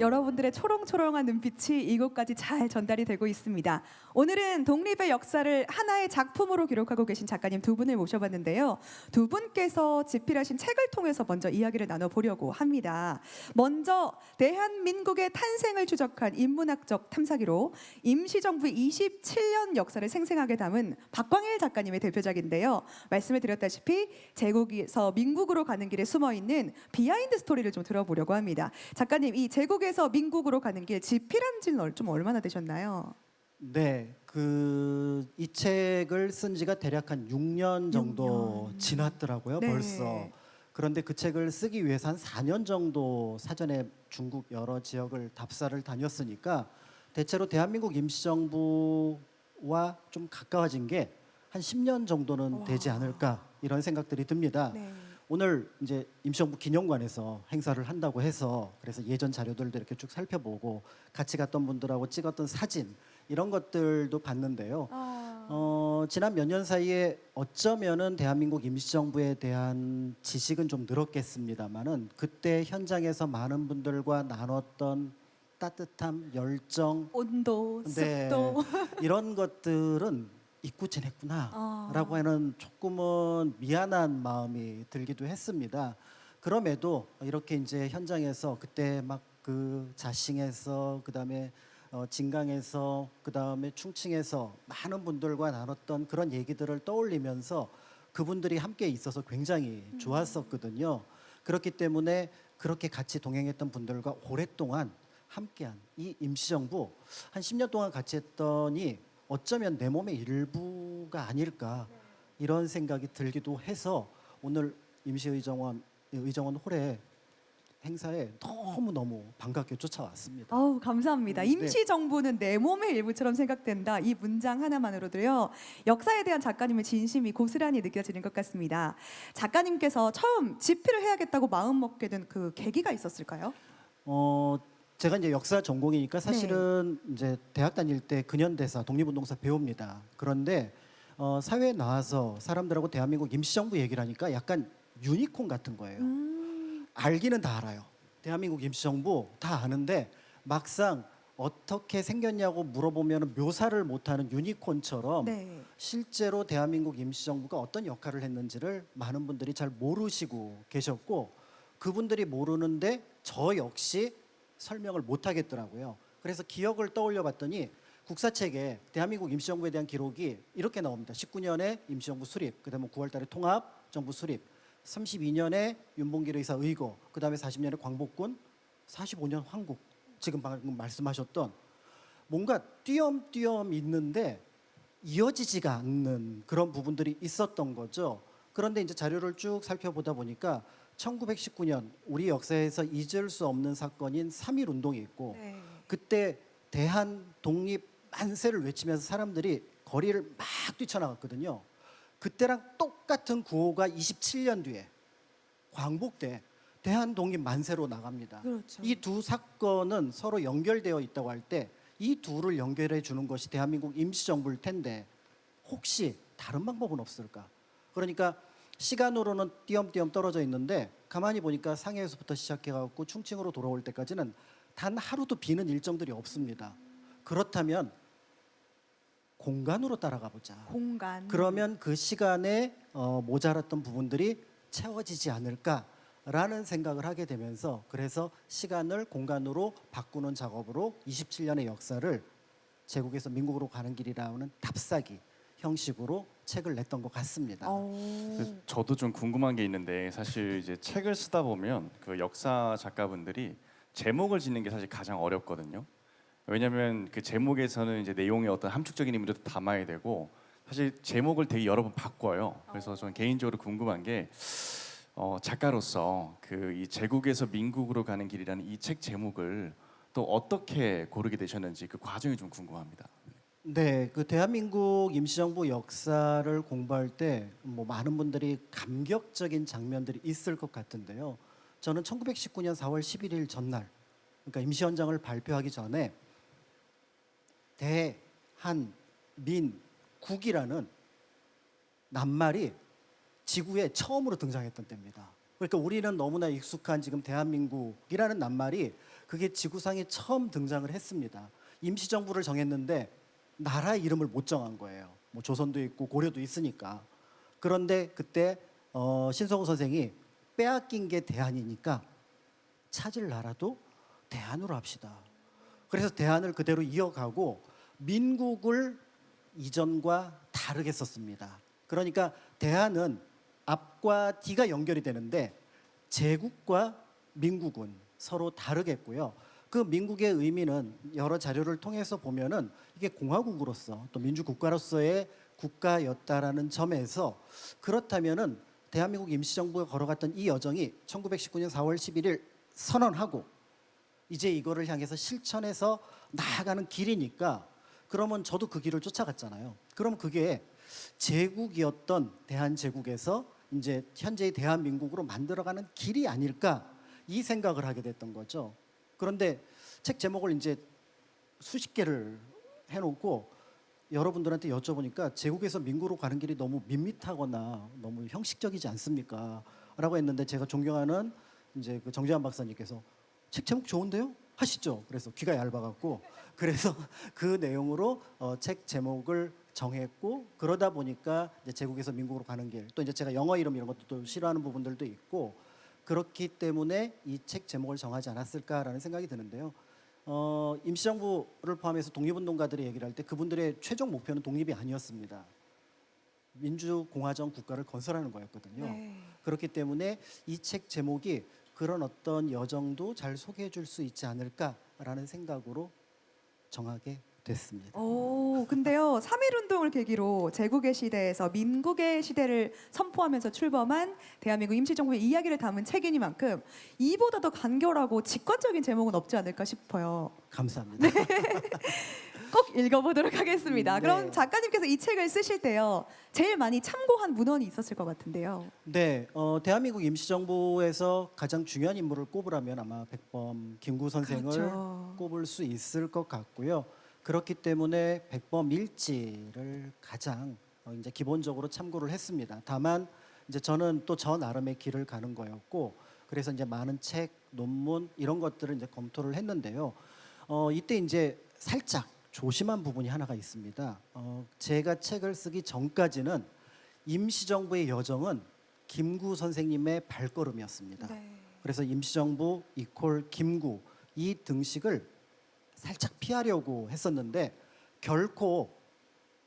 여러분들의 초롱초롱한 눈빛이 이곳까지 잘 전달이 되고 있습니다. 오늘은 독립의 역사를 하나의 작품으로 기록하고 계신 작가님 두 분을 모셔봤는데요. 두 분께서 집필하신 책을 통해서 먼저 이야기를 나눠보려고 합니다. 먼저 대한민국의 탄생을 추적한 인문학적 탐사기로 임시정부 27년 역사를 생생하게 담은 박광일 작가님의 대표작인데요. 말씀을 드렸다시피 제국에서 민국으로 가는 길에 숨어있는 비하인드 스토리를 좀 들어보려고 합니다. 작가님, 이 제국에서 민국으로 가는 길 집필한 지는 좀 얼마나 되셨나요? 네, 이 책을 쓴 지가 대략 한 6년 정도 6년. 지났더라고요, 네. 벌써. 그런데 그 책을 쓰기 위해서 한 4년 정도 사전에 중국 여러 지역을 답사를 다녔으니까 대체로 대한민국 임시정부와 좀 가까워진 게 한 10년 정도는 되지 않을까 이런 생각들이 듭니다. 네. 오늘 이제 임시정부 기념관에서 행사를 한다고 해서 그래서 예전 자료들도 이렇게 쭉 살펴보고 같이 갔던 분들하고 찍었던 사진 이런 것들도 봤는데요. 지난 몇 년 사이에 어쩌면은 대한민국 임시정부에 대한 지식은 좀 늘었겠습니다만은 그때 현장에서 많은 분들과 나눴던 따뜻함, 열정, 온도, 네, 습도. 이런 것들은 잊고 지냈구나라고 하는 조금은 미안한 마음이 들기도 했습니다. 그럼에도 이렇게 이제 현장에서 그때 막 그 자싱에서 그다음에 진강에서 그다음에 충칭에서 많은 분들과 나눴던 그런 얘기들을 떠올리면서 그분들이 함께 있어서 굉장히 좋았었거든요. 그렇기 때문에 그렇게 같이 동행했던 분들과 오랫동안 함께한 이 임시정부 한 10년 동안 같이 했더니 어쩌면 내 몸의 일부가 아닐까 이런 생각이 들기도 해서 오늘 임시의정원 홀에 행사에 너무너무 반갑게 쫓아왔습니다. 아우, 감사합니다. 네. 임시정부는 내 몸의 일부처럼 생각된다. 이 문장 하나만으로도요. 역사에 대한 작가님의 진심이 고스란히 느껴지는 것 같습니다. 작가님께서 처음 집필을 해야겠다고 마음먹게 된 그 계기가 있었을까요? 제가 이제 역사 전공이니까 사실은 네. 이제 대학 다닐 때 근현대사, 독립운동사 배웁니다. 그런데 사회에 나와서 사람들하고 대한민국 임시정부 얘기를 하니까 약간 유니콘 같은 거예요. 알기는 다 알아요. 대한민국 임시정부 다 아는데 막상 어떻게 생겼냐고 물어보면 묘사를 못하는 유니콘처럼 네. 실제로 대한민국 임시정부가 어떤 역할을 했는지를 많은 분들이 잘 모르시고 계셨고 그분들이 모르는데 저 역시 설명을 못 하겠더라고요. 그래서 기억을 떠올려 봤더니 국사책에 대한민국 임시정부에 대한 기록이 이렇게 나옵니다. 19년에 임시정부 수립, 그다음에 9월 달에 통합 정부 수립, 32년에 윤봉길 의사 의거, 그다음에 40년에 광복군, 45년 황국. 지금 방금 말씀하셨던 뭔가 띄엄띄엄 있는데 이어지지가 않는 그런 부분들이 있었던 거죠. 그런데 이제 자료를 쭉 살펴보다 보니까 1919년 우리 역사에서 잊을 수 없는 사건인 3.1 운동이 있고 네. 그때 대한 독립 만세를 외치면서 사람들이 거리를 막 뛰쳐나갔거든요. 그때랑 똑같은 구호가 27년 뒤에 광복 때 대한 독립 만세로 나갑니다. 그렇죠. 이 두 사건은 서로 연결되어 있다고 할 때 이 둘을 연결해 주는 것이 대한민국 임시정부일 텐데 혹시 다른 방법은 없을까? 그러니까 시간으로는 띄엄띄엄 떨어져 있는데 가만히 보니까 상해에서부터 시작해갖고 충칭으로 돌아올 때까지는 단 하루도 비는 일정들이 없습니다. 그렇다면 공간으로 따라가 보자. 공간. 그러면 그 시간에 모자랐던 부분들이 채워지지 않을까라는 생각을 하게 되면서 그래서 시간을 공간으로 바꾸는 작업으로 27년의 역사를 제국에서 민국으로 가는 길이라는 답사기 형식으로 책을 냈던 것 같습니다. 저도 좀 궁금한 게 있는데 사실 이제 책을 쓰다 보면 그 역사 작가분들이 제목을 짓는 게 사실 가장 어렵거든요. 왜냐하면 그 제목에서는 이제 내용의 어떤 함축적인 의미도 담아야 되고 사실 제목을 되게 여러 번 바꿔요. 그래서 저는 개인적으로 궁금한 게 작가로서 그 이 제국에서 민국으로 가는 길이라는 이 책 제목을 또 어떻게 고르게 되셨는지 그 과정이 좀 궁금합니다. 네, 그 대한민국 임시정부 역사를 공부할 때 뭐 많은 분들이 감격적인 장면들이 있을 것 같은데요. 저는 1919년 4월 11일 전날, 그러니까 임시헌장을 발표하기 전에 대한민국이라는 낱말이 지구에 처음으로 등장했던 때입니다. 그러니까 우리는 너무나 익숙한 지금 대한민국이라는 낱말이 그게 지구상에 처음 등장을 했습니다. 임시정부를 정했는데 나라 이름을 못 정한 거예요. 뭐 조선도 있고 고려도 있으니까. 그런데 그때 신성우 선생이 빼앗긴 게 대한이니까 찾을 나라도 대한으로 합시다. 그래서 대한을 그대로 이어가고 민국을 이전과 다르게 썼습니다. 그러니까 대한은 앞과 뒤가 연결이 되는데 제국과 민국은 서로 다르겠고요. 그 민국의 의미는 여러 자료를 통해서 보면은 이게 공화국으로서 또 민주국가로서의 국가였다라는 점에서 그렇다면은 대한민국 임시정부가 걸어갔던 이 여정이 1919년 4월 11일 선언하고 이제 이거를 향해서 실천해서 나아가는 길이니까 그러면 저도 그 길을 쫓아갔잖아요. 그럼 그게 제국이었던 대한제국에서 이제 현재의 대한민국으로 만들어가는 길이 아닐까 이 생각을 하게 됐던 거죠. 그런데 책 제목을 이제 수십 개를 해놓고 여러분들한테 여쭤보니까 제국에서 민국으로 가는 길이 너무 밋밋하거나 너무 형식적이지 않습니까? 라고 했는데 제가 존경하는 이제 그 정재환 박사님께서 책 제목 좋은데요? 하시죠. 그래서 귀가 얇아갖고 그래서 그 내용으로 책 제목을 정했고 그러다 보니까 이제 제국에서 민국으로 가는 길 또 이제 제가 영어 이름 이런 것도 또 싫어하는 부분들도 있고 그렇기 때문에 이 책 제목을 정하지 않았을까라는 생각이 드는데요. 임시정부를 포함해서 독립운동가들이 얘기를 할 때 그분들의 최종 목표는 독립이 아니었습니다. 민주공화정 국가를 건설하는 거였거든요. 네. 그렇기 때문에 이 책 제목이 그런 어떤 여정도 잘 소개해 줄 수 있지 않을까라는 생각으로 정하게 됐습니다. 오, 근데요, 3.1운동을 계기로 제국의 시대에서 민국의 시대를 선포하면서 출범한 대한민국 임시정부의 이야기를 담은 책이니만큼 이보다 더 간결하고 직관적인 제목은 없지 않을까 싶어요. 감사합니다. 꼭 읽어보도록 하겠습니다. 네. 그럼 작가님께서 이 책을 쓰실 때요, 제일 많이 참고한 문헌이 있었을 것 같은데요. 네, 대한민국 임시정부에서 가장 중요한 인물을 꼽으라면 아마 백범 김구 선생을 그렇죠. 꼽을 수 있을 것 같고요. 그렇기 때문에 백범 일지를 가장 이제 기본적으로 참고를 했습니다. 다만 이제 저는 또 저 나름의 길을 가는 거였고 그래서 이제 많은 책, 논문 이런 것들을 이제 검토를 했는데요. 이때 이제 살짝 조심한 부분이 하나가 있습니다. 제가 책을 쓰기 전까지는 임시정부의 여정은 김구 선생님의 발걸음이었습니다. 네. 그래서 임시정부 이퀄 김구 이 등식을 살짝 피하려고 했었는데 결코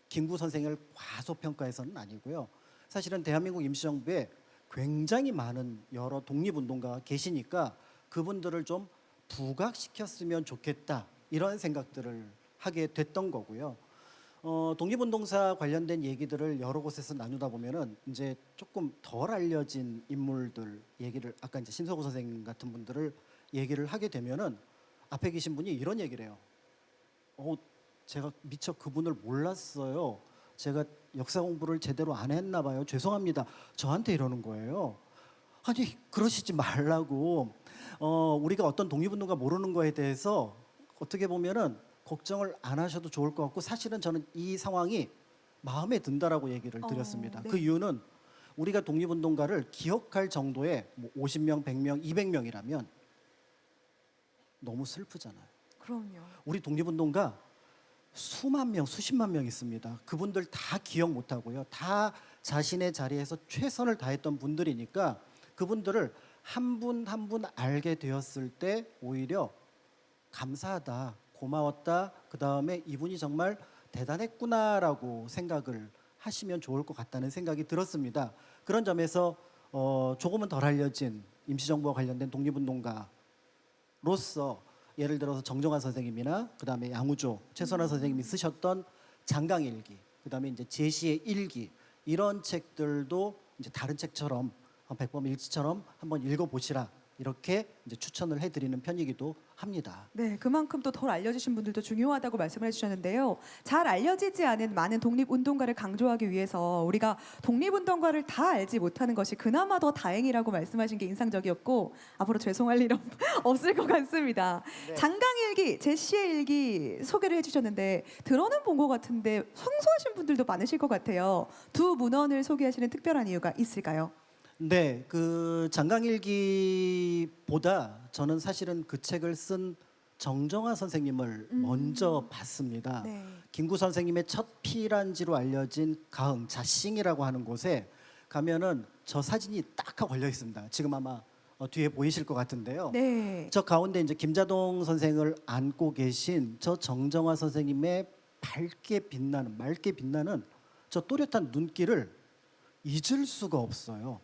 김구 선생을 과소평가해서는 아니고요. 사실은 대한민국 임시정부에 굉장히 많은 여러 독립운동가가 계시니까 그분들을 좀 부각시켰으면 좋겠다 이런 생각들을 하게 됐던 거고요. 독립운동사 관련된 얘기들을 여러 곳에서 나누다 보면은 이제 조금 덜 알려진 인물들 얘기를 아까 이제 신서구 선생님 같은 분들을 얘기를 하게 되면은 앞에 계신 분이 이런 얘기를 해요. 제가 미처 그분을 몰랐어요. 제가 역사 공부를 제대로 안 했나 봐요. 죄송합니다. 저한테 이러는 거예요. 아니 그러시지 말라고. 우리가 어떤 독립운동가 모르는 거에 대해서 어떻게 보면은 걱정을 안 하셔도 좋을 것 같고 사실은 저는 이 상황이 마음에 든다라고 얘기를 드렸습니다. 네. 그 이유는 우리가 독립운동가를 기억할 정도의 뭐 50명, 100명, 200명이라면 너무 슬프잖아요. 그럼요. 우리 독립운동가 수만 명, 수십만 명 있습니다. 그분들 다 기억 못하고요. 다 자신의 자리에서 최선을 다했던 분들이니까 그분들을 한 분 한 분 알게 되었을 때 오히려 감사하다, 고마웠다, 그 다음에 이분이 정말 대단했구나라고 생각을 하시면 좋을 것 같다는 생각이 들었습니다. 그런 점에서 조금은 덜 알려진 임시정부와 관련된 독립운동가로서 예를 들어서 정정환 선생님이나 그 다음에 양우조, 최선화 선생님이 쓰셨던 장강일기, 그 다음에 이제 제시의 일기 이런 책들도 이제 다른 책처럼 백범 일지처럼 한번 읽어보시라 이렇게 이제 추천을 해드리는 편이기도 합니다. 네, 그만큼 또 덜 알려주신 분들도 중요하다고 말씀을 해주셨는데요. 잘 알려지지 않은 많은 독립운동가를 강조하기 위해서 우리가 독립운동가를 다 알지 못하는 것이 그나마 더 다행이라고 말씀하신 게 인상적이었고 앞으로 죄송할 일 없을 것 같습니다. 네. 장강일기, 제시의 일기 소개를 해주셨는데 들어는 본 것 같은데 생소하신 분들도 많으실 것 같아요. 두 문헌을 소개하시는 특별한 이유가 있을까요? 네, 그 장강일기보다 저는 사실은 그 책을 쓴 정정화 선생님을 먼저 봤습니다. 네. 김구 선생님의 첫 피란지로 알려진 가흥 자싱이라고 하는 곳에 가면은 저 사진이 딱 하고 걸려 있습니다. 지금 아마 뒤에 보이실 것 같은데요. 네. 저 가운데 이제 김자동 선생을 안고 계신 저 정정화 선생님의 맑게 빛나는 저 또렷한 눈길을 잊을 수가 없어요.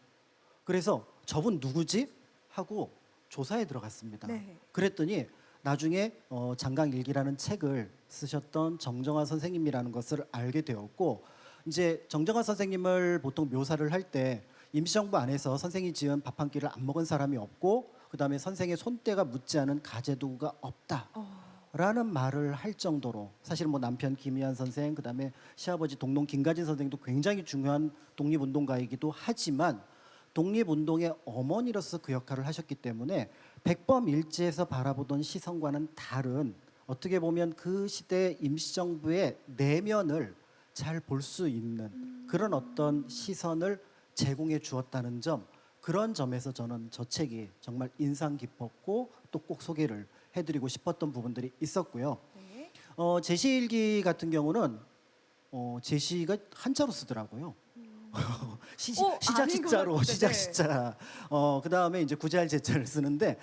그래서 저분 누구지? 하고 조사에 들어갔습니다. 네. 그랬더니 나중에 장강일기라는 책을 쓰셨던 정정화 선생님이라는 것을 알게 되었고, 이제 정정화 선생님을 보통 묘사를 할 때 임시정부 안에서 선생이 지은 밥 한 끼를 안 먹은 사람이 없고, 그다음에 선생의 손때가 묻지 않은 가재도가 없다라는 말을 할 정도로, 사실 뭐 남편 김희안 선생, 그다음에 시아버지 동농 김가진 선생도 굉장히 중요한 독립운동가이기도 하지만 독립운동의 어머니로서 그 역할을 하셨기 때문에 백범일지에서 바라보던 시선과는 다른, 어떻게 보면 그 시대 임시정부의 내면을 잘 볼 수 있는 그런 어떤 시선을 제공해 주었다는 점, 그런 점에서 저는 저 책이 정말 인상 깊었고 또 꼭 소개를 해드리고 싶었던 부분들이 있었고요. 네. 제시일기 같은 경우는 제시가 한자로 쓰더라고요. 시작 아닌 것 시자로 같은데, 시작 네. 시자. 그다음에 이제 구제할 제자를 쓰는데,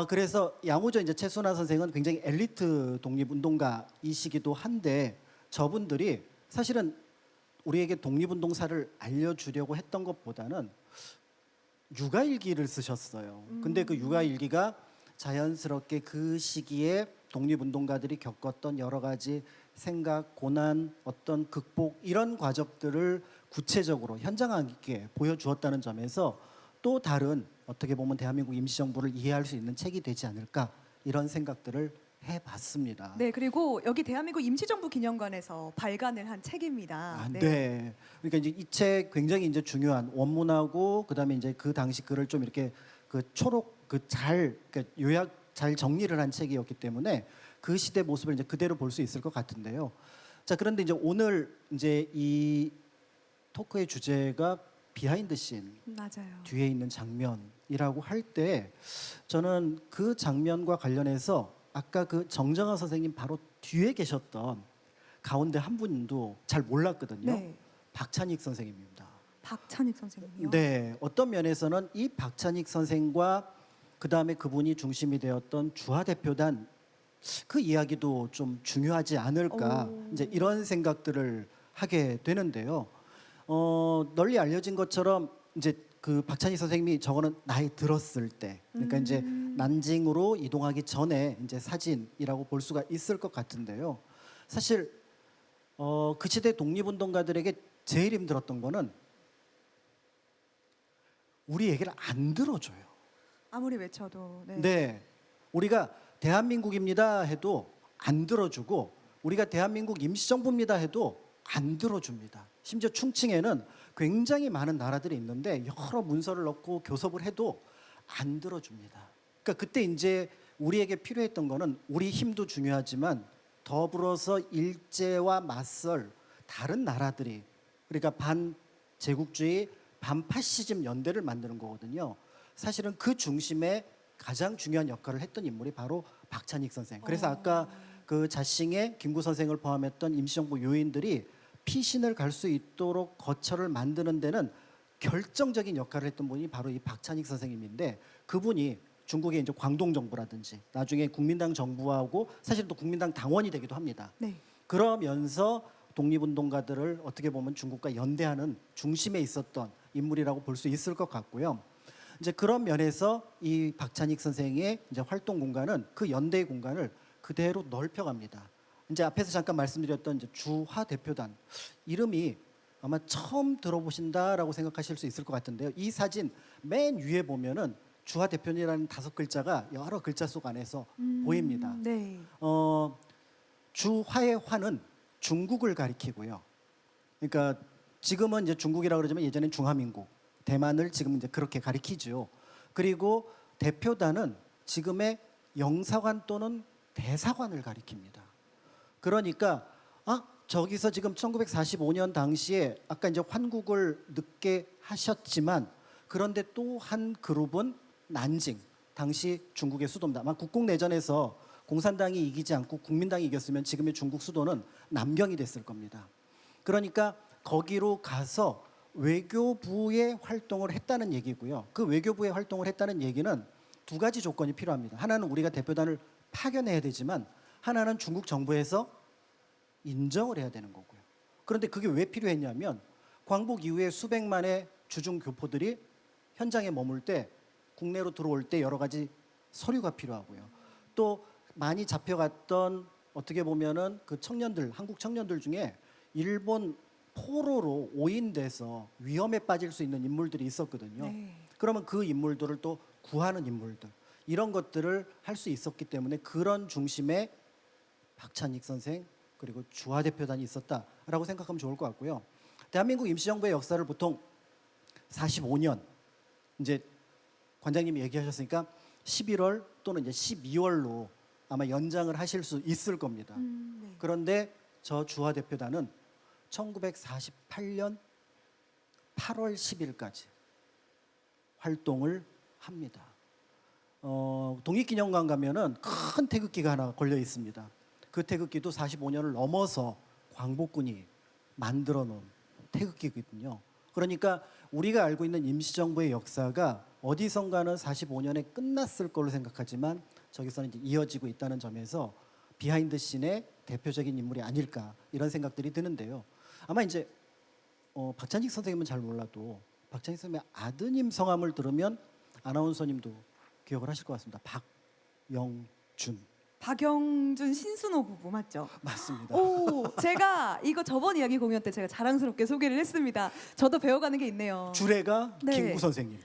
그래서 양호조 이제 최순화 선생은 굉장히 엘리트 독립운동가이시기도 한데, 저분들이 사실은 우리에게 독립운동사를 알려주려고 했던 것보다는 육아일기를 쓰셨어요. 근데 그 육아일기가 자연스럽게 그 시기에 독립운동가들이 겪었던 여러 가지 생각, 고난, 어떤 극복, 이런 과정들을 구체적으로 현장하게 보여주었다는 점에서 또 다른, 어떻게 보면 대한민국 임시정부를 이해할 수 있는 책이 되지 않을까, 이런 생각들을 해봤습니다. 네, 그리고 여기 대한민국 임시정부 기념관에서 발간을 한 책입니다. 네. 그러니까 이제 이 책 굉장히 이제 중요한 원문하고, 그다음에 이제 그 당시 글을 좀 이렇게 그 초록 그러니까 요약 잘 정리를 한 책이었기 때문에 그 시대 모습을 이제 그대로 볼 수 있을 것 같은데요. 자, 그런데 이제 오늘 이제 이 토크의 주제가 비하인드 씬, 맞아요. 뒤에 있는 장면이라고 할 때, 저는 그 장면과 관련해서 아까 그 정정화 선생님 바로 뒤에 계셨던 가운데 한 분도 잘 몰랐거든요. 네. 박찬익 선생님입니다. 박찬익 선생님이요. 네, 어떤 면에서는 이 박찬익 선생과 그 다음에 그분이 중심이 되었던 주화대표단, 그 이야기도 좀 중요하지 않을까, 오. 이제 이런 생각들을 하게 되는데요. 널리 알려진 것처럼 이제 그 박찬익 선생님이 저거는 나이 들었을 때, 그러니까 이제 난징으로 이동하기 전에 이제 사진이라고 볼 수가 있을 것 같은데요. 사실 그 시대 독립운동가들에게 제일 힘들었던 거는 우리 얘기를 안 들어줘요. 아무리 외쳐도. 네. 네, 우리가 대한민국입니다 해도 안 들어주고, 우리가 대한민국 임시정부입니다 해도 안 들어줍니다. 심지어 충칭에는 굉장히 많은 나라들이 있는데 여러 문서를 넣고 교섭을 해도 안 들어줍니다. 그러니까 그때 이제 우리에게 필요했던 거는, 우리 힘도 중요하지만 더불어서 일제와 맞설 다른 나라들이, 그러니까 반제국주의, 반파시즘 연대를 만드는 거거든요. 사실은 그 중심에 가장 중요한 역할을 했던 인물이 바로 박찬익 선생. 그래서 아까 그 자싱의 김구 선생을 포함했던 임시정부 요인들이 피신을 갈 수 있도록 거처를 만드는 데는 결정적인 역할을 했던 분이 바로 이 박찬익 선생님인데, 그분이 중국의 이제 광동 정부라든지 나중에 국민당 정부하고 사실 또 국민당 당원이 되기도 합니다. 네. 그러면서 독립운동가들을 어떻게 보면 중국과 연대하는 중심에 있었던 인물이라고 볼 수 있을 것 같고요. 이제 그런 면에서 이 박찬익 선생의 이제 활동 공간은 그 연대의 공간을 그대로 넓혀갑니다. 이제 앞에서 잠깐 말씀드렸던 이제 주화 대표단, 이름이 아마 처음 들어보신다라고 생각하실 수 있을 것 같은데요. 이 사진 맨 위에 보면은 주화 대표단이라는 5글자가 여러 글자 속 안에서 보입니다. 네. 주화의 화는 중국을 가리키고요. 그러니까 지금은 이제 중국이라고 그러지만 예전엔 중화민국, 대만을 지금 이제 그렇게 가리키죠. 그리고 대표단은 지금의 영사관 또는 대사관을 가리킵니다. 그러니까 저기서 지금 1945년 당시에 아까 이제 환국을 늦게 하셨지만 그런데 또 한 그룹은 난징, 당시 중국의 수도입니다. 아마 국共내전에서 공산당이 이기지 않고 국민당이 이겼으면 지금의 중국 수도는 남경이 됐을 겁니다. 그러니까 거기로 가서 외교부의 활동을 했다는 얘기고요. 그 외교부의 활동을 했다는 얘기는 두 가지 조건이 필요합니다. 하나는 우리가 대표단을 파견해야 되지만 하나는 중국 정부에서 인정을 해야 되는 거고요. 그런데 그게 왜 필요했냐면 광복 이후에 수백만의 주중 교포들이 현장에 머물 때 국내로 들어올 때 여러 가지 서류가 필요하고요. 또 많이 잡혀갔던 어떻게 보면은 그 청년들, 한국 청년들 중에 일본 포로로 오인돼서 위험에 빠질 수 있는 인물들이 있었거든요. 네. 그러면 그 인물들을 또 구하는 인물들 이런 것들을 할 수 있었기 때문에 그런 중심에 박찬익 선생 그리고 주화 대표단이 있었다라고 생각하면 좋을 것 같고요. 대한민국 임시정부의 역사를 보통 45년 이제 관장님이 얘기하셨으니까 11월 또는 이제 12월로 아마 연장을 하실 수 있을 겁니다. 네. 그런데 저 주화 대표단은 1948년 8월 10일까지 활동을 합니다. 독립기념관 가면은 큰 태극기가 하나 걸려 있습니다. 그 태극기도 45년을 넘어서 광복군이 만들어 놓은 태극기거든요. 그러니까 우리가 알고 있는 임시정부의 역사가 어디선가는 45년에 끝났을 걸로 생각하지만 저기서는 이제 이어지고 있다는 점에서 비하인드 씬의 대표적인 인물이 아닐까 이런 생각들이 드는데요. 아마 이제 박찬익 선생님은 잘 몰라도 박찬익 선생님의 아드님 성함을 들으면 아나운서님도 기억을 하실 것 같습니다. 박영준. 박영준 신순호 부부 맞죠? 맞습니다. 오, 제가 이거 저번 이야기 공연 때 제가 자랑스럽게 소개를 했습니다. 저도 배워가는 게 있네요. 주례가 네. 김구 선생님.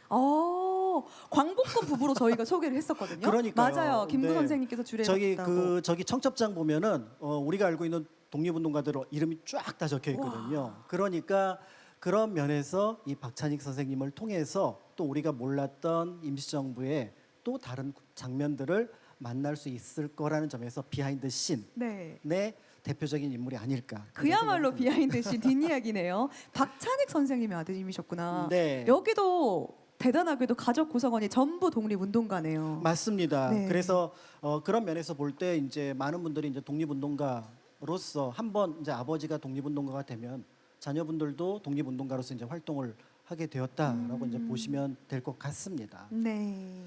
광복군 부부로 저희가 소개를 했었거든요. 그러니까요. 맞아요. 김구 네. 선생님께서 주례하셨다고. 저기 청첩장 보면은 우리가 알고 있는 독립운동가들 이름이 쫙 다 적혀 있거든요. 그러니까 그런 면에서 이 박찬익 선생님을 통해서 또 우리가 몰랐던 임시정부의 또 다른 장면들을 만날 수 있을 거라는 점에서 비하인드 씬의 네. 대표적인 인물이 아닐까. 그야말로 비하인드 씬 뒷이야기네요. 박찬익 선생님의 아드님이셨구나. 네. 여기도 대단하게도 가족 구성원이 전부 독립운동가네요. 맞습니다. 네. 그래서 그런 면에서 볼 때 이제 많은 분들이 이제 독립운동가로서 한번 이제 아버지가 독립운동가가 되면 자녀분들도 독립운동가로서 이제 활동을 하게 되었다라고 이제 보시면 될 것 같습니다. 네.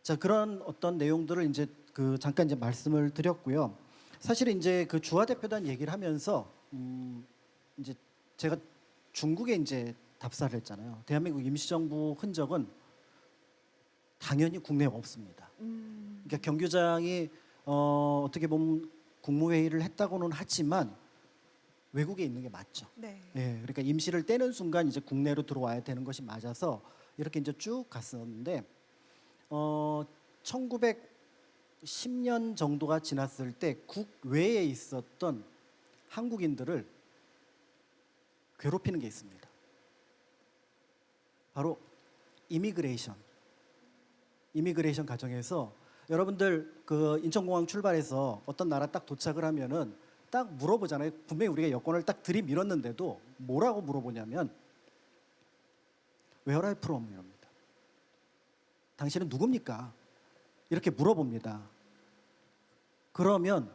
자, 그런 어떤 내용들을 이제 잠깐 이제 말씀을 드렸고요. 사실은 이제 그 주화 대표단 얘기를 하면서 이제 제가 중국에 이제 답사를 했잖아요. 대한민국 임시정부 흔적은 당연히 국내에 없습니다. 그러니까 경규장이 어떻게 보면 국무회의를 했다고는 하지만 외국에 있는 게 맞죠. 네. 예, 그러니까 임시를 떼는 순간 이제 국내로 들어와야 되는 것이 맞아서 이렇게 이제 쭉 갔었는데 1910년 정도가 지났을 때 국외에 있었던 한국인들을 괴롭히는 게 있습니다. 바로 이미그레이션 과정에서 여러분들 그 인천공항 출발해서 어떤 나라 딱 도착을 하면은 딱 물어보잖아요. 분명히 우리가 여권을 딱 들이밀었는데도 뭐라고 물어보냐면 Where are you from? 이럽니다. 당신은 누굽니까? 이렇게 물어봅니다. 그러면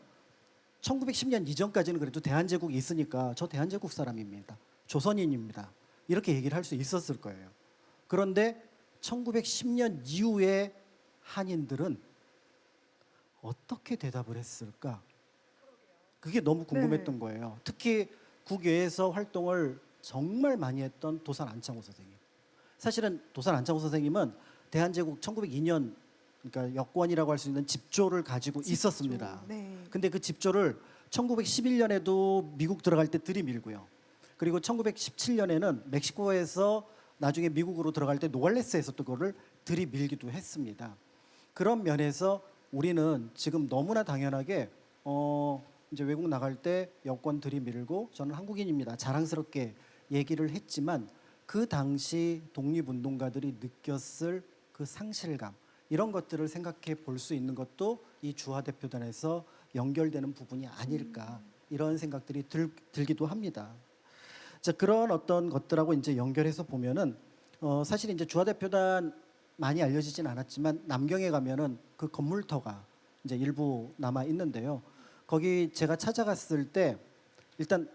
1910년 이전까지는 그래도 대한제국이 있으니까 저 대한제국 사람입니다. 조선인입니다. 이렇게 얘기를 할 수 있었을 거예요. 그런데 1910년 이후에 한인들은 어떻게 대답을 했을까? 그게 너무 궁금했던 거예요. 특히 국외에서 활동을 정말 많이 했던 도산 안창호 선생님. 사실은 도산 안창호 선생님은 대한제국 1902년 그러니까 여권이라고 할 수 있는 집조를 가지고 있었습니다. 네. 근데 그 집조를 1911년에도 미국 들어갈 때 들이밀고요. 그리고 1917년에는 멕시코에서 나중에 미국으로 들어갈 때 노갈레스에서 또 그거를 들이밀기도 했습니다. 그런 면에서 우리는 지금 너무나 당연하게 이제 외국 나갈 때 여권 들이밀고 저는 한국인입니다. 자랑스럽게 얘기를 했지만 그 당시 독립운동가들이 느꼈을 그 상실감 이런 것들을 생각해 볼 수 있는 것도 이 주화 대표단에서 연결되는 부분이 아닐까 이런 생각들이 들기도 합니다. 자, 그런 어떤 것들하고 이제 연결해서 보면은 사실 이제 주화대표단 많이 알려지진 않았지만 남경에 가면은 그 건물터가 이제 일부 남아 있는데요. 거기 제가 찾아갔을 때 일단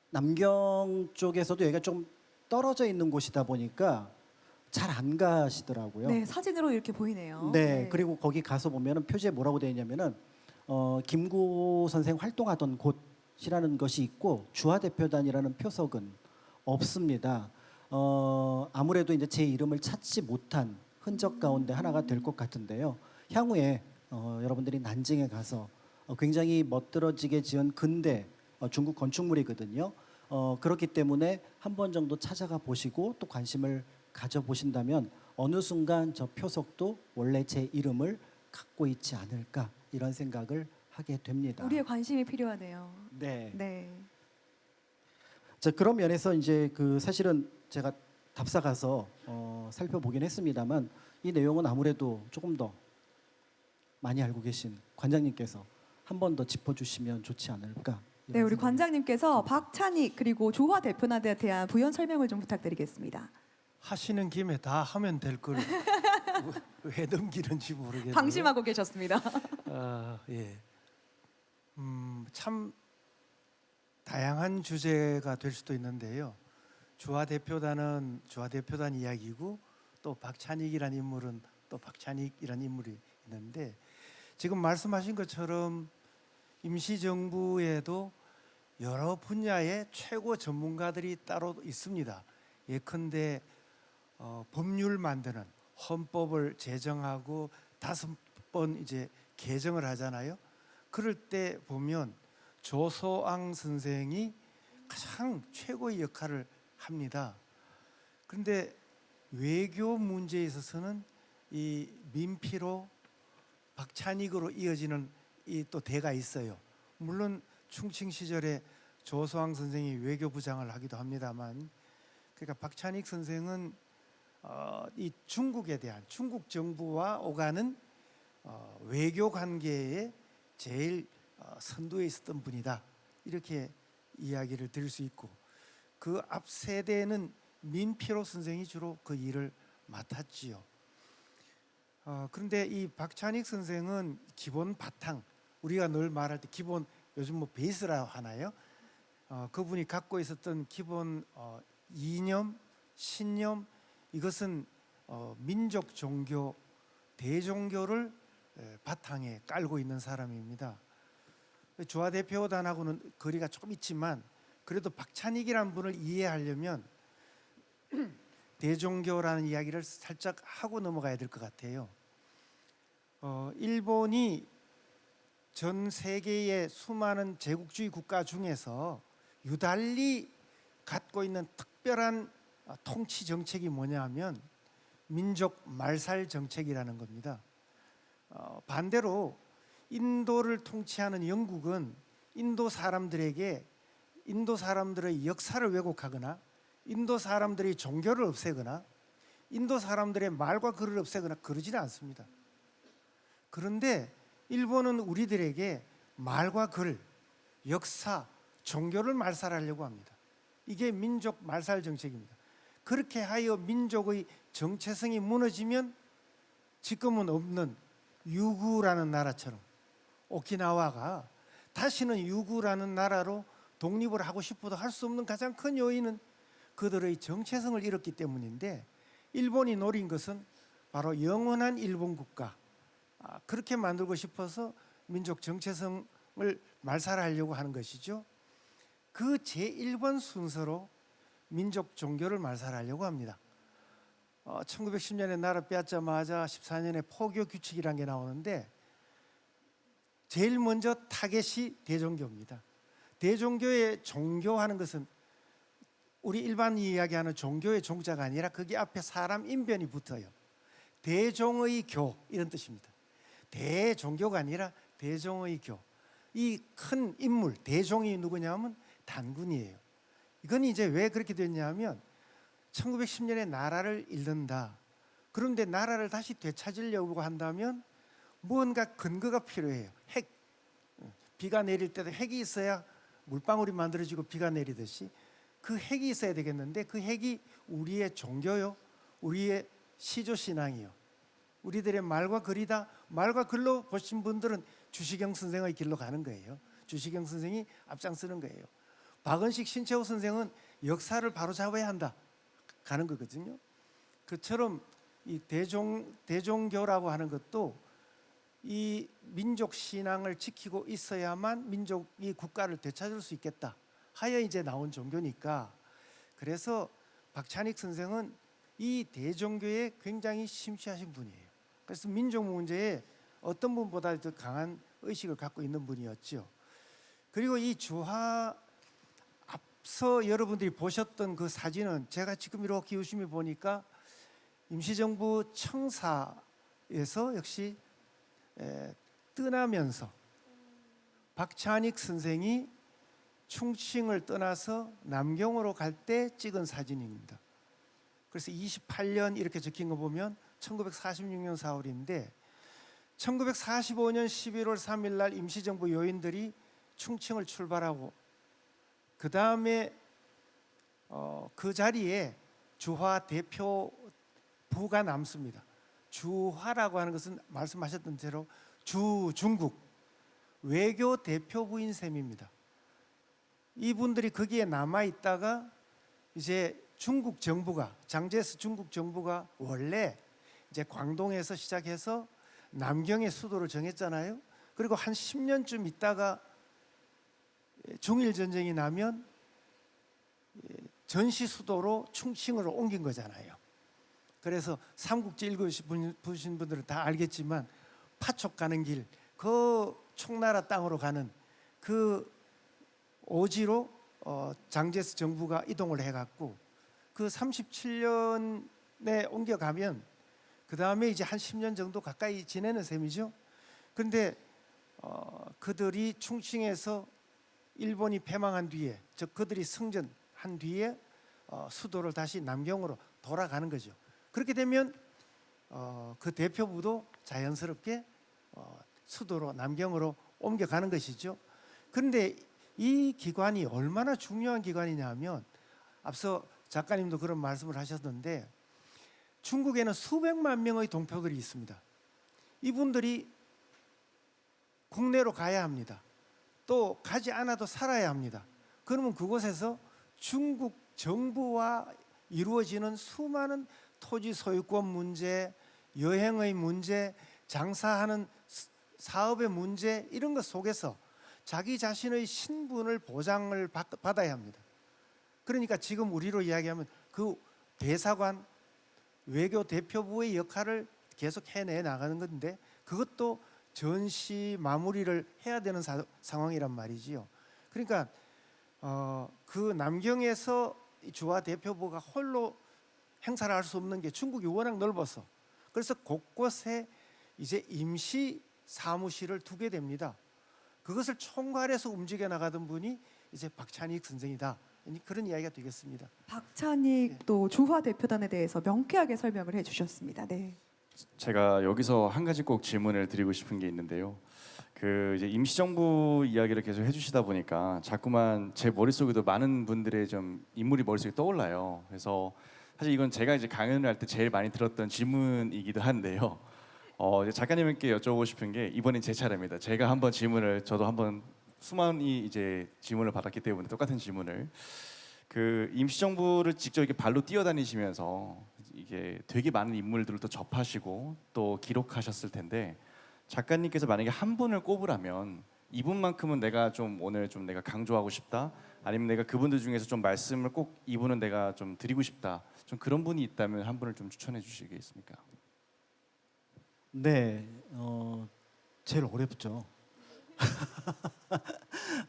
남경 쪽에서도 여기가 좀 떨어져 있는 곳이다 보니까 잘 안 가시더라고요. 네, 사진으로 이렇게 보이네요. 네, 그리고 거기 가서 보면은 표지에 뭐라고 되어 있냐면은 김구 선생 활동하던 곳이라는 것이 있고 주화대표단이라는 표석은 없습니다. 아무래도 이제 제 이름을 찾지 못한 흔적 가운데 하나가 될 것 같은데요. 향후에 여러분들이 난징에 가서 굉장히 멋들어지게 지은 근대 중국 건축물이거든요. 그렇기 때문에 한 번 정도 찾아가 보시고 또 관심을 가져보신다면 어느 순간 저 표석도 원래 제 이름을 갖고 있지 않을까 이런 생각을 하게 됩니다. 우리의 관심이 필요하네요. 네. 네. 자, 그런 면에서 이제 그 사실은 제가 답사 가서 살펴보긴 했습니다만 이 내용은 아무래도 조금 더 많이 알고 계신 관장님께서 한 번 더 짚어주시면 좋지 않을까. 이런 네, 우리 생각이 관장님께서 박찬익 그리고 조화 대표단에 대한 부연 설명을 좀 부탁드리겠습니다. 하시는 김에 다 하면 될 걸 왜 넘기는지 모르겠네요. 방심하고 계셨습니다. 예. 참 다양한 주제가 될 수도 있는데요. 주화 대표단은 주화 대표단 이야기고 또 박찬익이라는 인물은 또 박찬익이라는 인물이 있는데 지금 말씀하신 것처럼 임시정부에도 여러 분야의 최고 전문가들이 따로 있습니다. 예컨대 법률 만드는 헌법을 제정하고 5번 이제 개정을 하잖아요. 그럴 때 보면 조소왕 선생이 가장 최고의 역할을 합니다. 그런데 외교 문제에 있어서는 이 민피로 박찬익으로 이어지는 이 또 대가 있어요. 물론 충칭 시절에 조소왕 선생이 외교부장을 하기도 합니다만, 그러니까 박찬익 선생은 이 중국에 대한 중국 정부와 오가는 외교 관계에 제일 선두에 있었던 분이다, 이렇게 이야기를 드릴 수 있고, 그 앞 세대는 민피로 선생이 주로 그 일을 맡았지요. 그런데 이 박찬익 선생은 기본 바탕, 우리가 늘 말할 때 기본, 요즘 뭐 베이스라 하나요? 그분이 갖고 있었던 기본 이념, 신념, 이것은 민족 종교, 대종교를 바탕에 깔고 있는 사람입니다. 주화대표단하고는 거리가 조금 있지만 그래도 박찬익이라는 분을 이해하려면 대종교라는 이야기를 살짝 하고 넘어가야 될 것 같아요. 일본이 전 세계의 수많은 제국주의 국가 중에서 유달리 갖고 있는 특별한 통치 정책이 뭐냐 하면 민족 말살 정책이라는 겁니다. 반대로 인도를 통치하는 영국은 인도 사람들에게 인도 사람들의 역사를 왜곡하거나 인도 사람들의 종교를 없애거나 인도 사람들의 말과 글을 없애거나 그러지는 않습니다. 그런데 일본은 우리들에게 말과 글, 역사, 종교를 말살하려고 합니다. 이게 민족 말살 정책입니다. 그렇게 하여 민족의 정체성이 무너지면 지금은 없는 유구라는 나라처럼 오키나와가 다시는 유구라는 나라로 독립을 하고 싶어도 할 수 없는 가장 큰 요인은 그들의 정체성을 잃었기 때문인데, 일본이 노린 것은 바로 영원한 일본 국가, 그렇게 만들고 싶어서 민족 정체성을 말살하려고 하는 것이죠. 그 제1번 순서로 민족 종교를 말살하려고 합니다. 1910년에 나라 빼앗자마자 14년에 포교 규칙이라는 게 나오는데 제일 먼저 타겟이 대종교입니다. 대종교의 종교하는 것은 우리 일반 이야기하는 종교의 종자가 아니라 거기 앞에 사람 인변이 붙어요. 대종의 교, 이런 뜻입니다. 대종교가 아니라 대종의 교. 이 큰 인물 대종이 누구냐면 단군이에요. 이건 이제 왜 그렇게 됐냐면 1910년에 나라를 잃는다. 그런데 나라를 다시 되찾으려고 한다면 무언가 근거가 필요해요. 핵. 비가 내릴 때도 핵이 있어야 물방울이 만들어지고 비가 내리듯이 그 핵이 있어야 되겠는데 그 핵이 우리의 종교요, 우리의 시조 신앙이요. 우리들의 말과 글이다. 말과 글로 보신 분들은 주시경 선생의 길로 가는 거예요. 주시경 선생이 앞장서는 거예요. 박은식 신채호 선생은 역사를 바로잡아야 한다 가는 거거든요. 그처럼 이 대종교라고 하는 것도 이 민족 신앙을 지키고 있어야만 민족이 국가를 되찾을 수 있겠다 하여 이제 나온 종교니까, 그래서 박찬익 선생은 이 대종교에 굉장히 심취하신 분이에요. 그래서 민족 문제에 어떤 분보다 더 강한 의식을 갖고 있는 분이었죠. 그리고 이 주화, 앞서 여러분들이 보셨던 그 사진은 제가 지금 이렇게 유심히 보니까 임시정부 청사에서 역시 떠나면서 박찬익 선생이 충칭을 떠나서 남경으로 갈 때 찍은 사진입니다. 그래서 28년 이렇게 적힌 거 보면 1946년 4월인데 1945년 11월 3일 날 임시정부 요인들이 충칭을 출발하고 그 다음에 그 자리에 주화 대표부가 남습니다. 주화라고 하는 것은 말씀하셨던 대로 중국 외교 대표부인 셈입니다. 이분들이 거기에 남아 있다가 이제 중국 정부가, 장제스 중국 정부가 원래 이제 광동에서 시작해서 남경의 수도를 정했잖아요. 그리고 한 10년쯤 있다가 중일 전쟁이 나면 전시 수도로 충칭으로 옮긴 거잖아요. 그래서 삼국지 읽으신 분들은 다 알겠지만 파촉 가는 길, 그 총나라 땅으로 가는 그 오지로 장제스 정부가 이동을 해갖고 그 37년에 옮겨가면 그 다음에 이제 한 10년 정도 가까이 지내는 셈이죠. 그런데 그들이 충칭에서 일본이 패망한 뒤에, 즉 그들이 승전한 뒤에 수도를 다시 남경으로 돌아가는 거죠. 그렇게 되면 그 대표부도 자연스럽게 수도로 남경으로 옮겨가는 것이죠. 그런데 이 기관이 얼마나 중요한 기관이냐면 앞서 작가님도 그런 말씀을 하셨는데 중국에는 수백만 명의 동포들이 있습니다. 이분들이 국내로 가야 합니다. 또 가지 않아도 살아야 합니다. 그러면 그곳에서 중국 정부와 이루어지는 수많은 토지 소유권 문제, 여행의 문제, 장사하는 사업의 문제, 이런 것 속에서 자기 자신의 신분을 보장을 받아야 합니다. 그러니까 지금 우리로 이야기하면 그 대사관, 외교 대표부의 역할을 계속 해내 나가는 건데 그것도 전시 마무리를 해야 되는 상황이란 말이지요. 그러니까 그 남경에서 주화 대표부가 홀로 행사를 할 수 없는 게 중국이 워낙 넓어서, 그래서 곳곳에 이제 임시 사무실을 두게 됩니다. 그것을 총괄해서 움직여 나가던 분이 이제 박찬익 선생이다. 그런 이야기가 되겠습니다. 박찬익 또 주화 대표단에 대해서 명쾌하게 설명을 해주셨습니다. 네. 제가 여기서 한 가지 꼭 질문을 드리고 싶은 게 있는데요. 그 이제 임시정부 이야기를 계속 해주시다 보니까 자꾸만 제 머릿속에도 많은 분들의 좀 인물이 머릿속에 떠올라요. 그래서 사실 이건 제가 이제 강연을 할 때 제일 많이 들었던 질문이기도 한데요. 이제 작가님께 여쭤보고 싶은 게 이번엔 제 차례입니다. 제가 한번 질문을, 저도 한번 수많은 이제 질문을 받았기 때문에 똑같은 질문을, 그 임시정부를 직접 이렇게 발로 뛰어다니시면서 이게 되게 많은 인물들을 또 접하시고 또 기록하셨을 텐데 작가님께서 만약에 한 분을 꼽으라면 이분만큼은 내가 좀 오늘 좀 내가 강조하고 싶다, 아니면 내가 그분들 중에서 좀 말씀을 꼭 이분은 내가 좀 드리고 싶다, 좀 그런 분이 있다면 한 분을 좀 추천해 주시겠습니까? 네, 제일 어렵죠.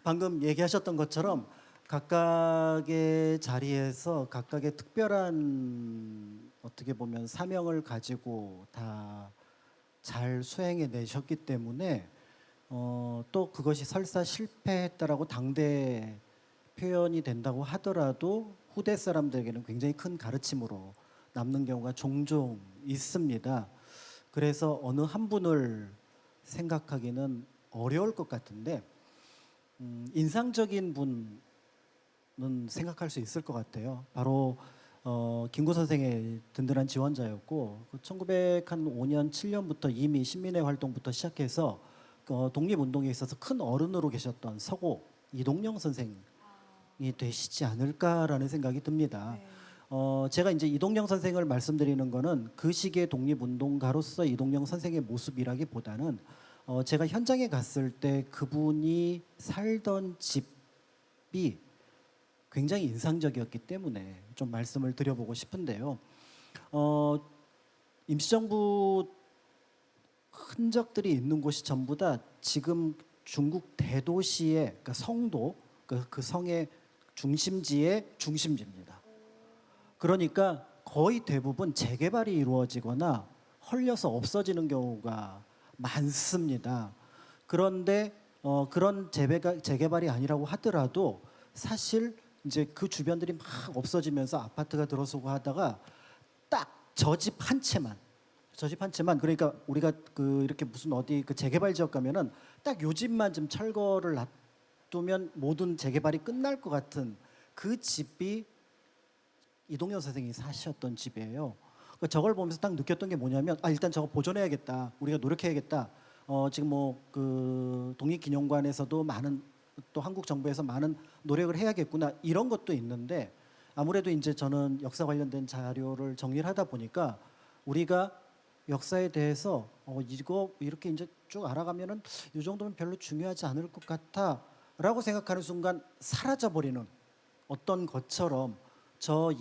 방금 얘기하셨던 것처럼 각각의 자리에서 각각의 특별한 어떻게 보면 사명을 가지고 다 잘 수행해 내셨기 때문에 또 그것이 설사 실패했다라고 당대 표현이 된다고 하더라도 후대 사람들에게는 굉장히 큰 가르침으로 남는 경우가 종종 있습니다. 그래서 어느 한 분을 생각하기는 어려울 것 같은데 인상적인 분 생각할 수 있을 것 같아요. 바로 김구 선생의 든든한 지원자였고 1905년 7년부터 이미 신민회 활동부터 시작해서 독립운동에 있어서 큰 어른으로 계셨던 서고 이동영 선생이 되시지 않을까라는 생각이 듭니다. 네. 제가 이제 이동영 선생을 말씀드리는 거는 그 시기의 독립운동가로서 이동영 선생의 모습이라기보다는 제가 현장에 갔을 때 그분이 살던 집이 굉장히 인상적이었기 때문에 좀 말씀을 드려보고 싶은데요. 임시정부 흔적들이 있는 곳이 전부 다 지금 중국 대도시의 그러니까 성도 그 성의 중심지의 중심지입니다. 그러니까 거의 대부분 재개발이 이루어지거나 헐려서 없어지는 경우가 많습니다. 그런데 그런 재개발이 아니라고 하더라도 사실 이제 그 주변들이 막 없어지면서 아파트가 들어서고 하다가 딱 저 집 한 채만 그러니까 우리가 이렇게 무슨 어디 그 재개발 지역 가면은 딱 요 집만 좀 철거를 놔두면 모든 재개발이 끝날 것 같은 그 집이 이동영 선생이 사셨던 집이에요. 그러니까 저걸 보면서 딱 느꼈던 게 뭐냐면 일단 저거 보존해야겠다. 우리가 노력해야겠다. 지금 그 독립기념관에서도 많은 또 한국 정부에서 많은 노력을 해야겠구나 이런 것도 있는데 아무래도 이제 저는 역사 관련된 자료를 정리를 하다 보니까 우리가 역사에 대해서 이거 이렇게 이제 쭉 알아가면은 이 정도면 별로 중요하지 않을 것 같아라고 생각하는 순간 사라져버리는 어떤 것처럼 저